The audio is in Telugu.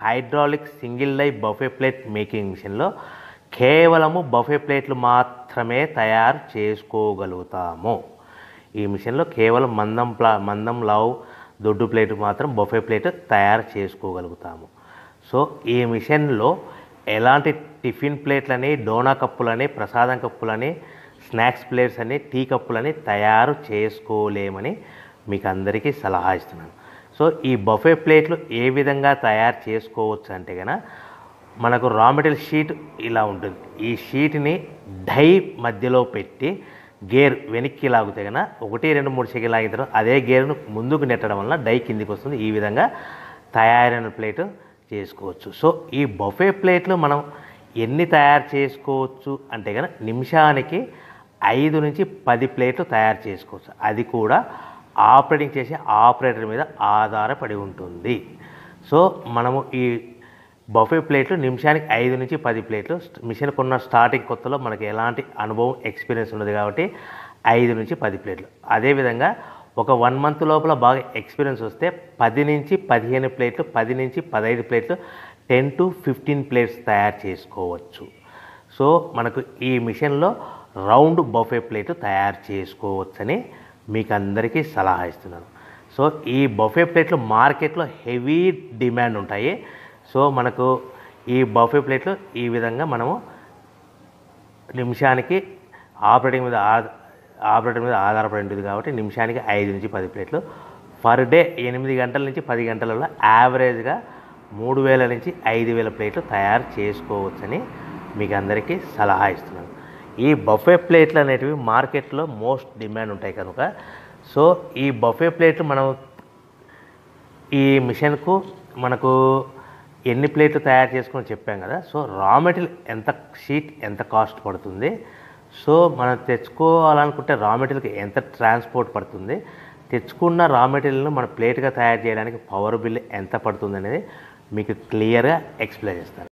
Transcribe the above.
Hydraulic single die buffet plate making మిషన్లో కేవలము బఫే ప్లేట్లు మాత్రమే తయారు చేసుకోగలుగుతాము. ఈ మిషన్లో కేవలం మందం లావు దొడ్డు ప్లేట్ మాత్రం బఫే ప్లేట్ తయారు చేసుకోగలుగుతాము. సో ఈ మిషన్లో ఎలాంటి టిఫిన్ ప్లేట్లని, డోనా కప్పులని, ప్రసాదం కప్పులని, స్నాక్స్ ప్లేట్స్ అని, టీ కప్పులని తయారు చేసుకోలేమని మీకు అందరికీ సలహా ఇస్తున్నాను. సో ఈ బఫే ప్లేట్లు ఏ విధంగా తయారు చేసుకోవచ్చు అంటే కనుక మనకు రా మెటీరియల్ షీట్ ఇలా ఉంటుంది. ఈ షీట్ని డై మధ్యలో పెట్టి గేర్ వెనక్కి లాగితే కనుక 1, 2, 3 సెకండ్లు లాగిన తర్వాత అదే గేర్ను ముందుకు నెట్టడం వలన డై కిందికి వస్తుంది. ఈ విధంగా తయారైన ప్లేట్ చేసుకోవచ్చు. సో ఈ బఫే ప్లేట్లు మనం ఎన్ని తయారు చేసుకోవచ్చు అంటే కనుక నిమిషానికి 5 నుంచి 10 ప్లేట్లు తయారు చేసుకోవచ్చు. అది కూడా ఆపరేటింగ్ చేసే ఆపరేటర్ మీద ఆధారపడి ఉంటుంది. సో మనము ఈ బఫే ప్లేట్లు నిమిషానికి 5 నుంచి 10 ప్లేట్లు. మిషన్ కొన్న స్టార్టింగ్ కొత్తలో మనకి ఎలాంటి అనుభవం ఎక్స్పీరియన్స్ ఉండదు కాబట్టి 5 నుంచి 10 ప్లేట్లు. అదేవిధంగా ఒక 1 మంత్ లోపల బాగా ఎక్స్పీరియన్స్ వస్తే 10 నుంచి 15 ప్లేట్లు, 10 నుంచి 15 ప్లేట్లు, 10 to 15 ప్లేట్స్ తయారు చేసుకోవచ్చు. సో మనకు ఈ మిషన్లో రౌండ్ బఫే ప్లేట్ తయారు చేసుకోవచ్చని మీకు అందరికీ సలహా ఇస్తున్నాను. సో ఈ బఫే ప్లేట్లు మార్కెట్లో హెవీ డిమాండ్ ఉంటాయి. సో మనకు ఈ బఫే ప్లేట్లు ఈ విధంగా మనము నిమిషానికి ఆపరేటర్ మీద ఆధారపడి ఉంటుంది కాబట్టి నిమిషానికి 5 నుంచి 10 ప్లేట్లు పర్ డే 8 గంటల నుంచి 10 గంటలలో యావరేజ్గా 3000 నుంచి 5000 ప్లేట్లు తయారు చేసుకోవచ్చని మీకు అందరికీ సలహా ఇస్తున్నాను. ఈ బఫే ప్లేట్లు అనేటివి మార్కెట్లో మోస్ట్ డిమాండ్ ఉంటాయి కనుక సో ఈ బఫే ప్లేట్లు మనం ఈ మిషన్కు మనకు ఎన్ని ప్లేట్లు తయారు చేసుకొని చెప్పాం కదా. సో రా మెటీరియల్ ఎంత షీట్ ఎంత కాస్ట్ పడుతుంది, సో మనం తెచ్చుకోవాలనుకుంటే రా మెటీరియల్కి ఎంత ట్రాన్స్పోర్ట్ పడుతుంది, తెచ్చుకున్న రా మెటీరియల్ను మన ప్లేట్గా తయారు చేయడానికి పవర్ బిల్ ఎంత పడుతుంది అనేది మీకు క్లియర్గా ఎక్స్ప్లెయిన్ చేస్తాను.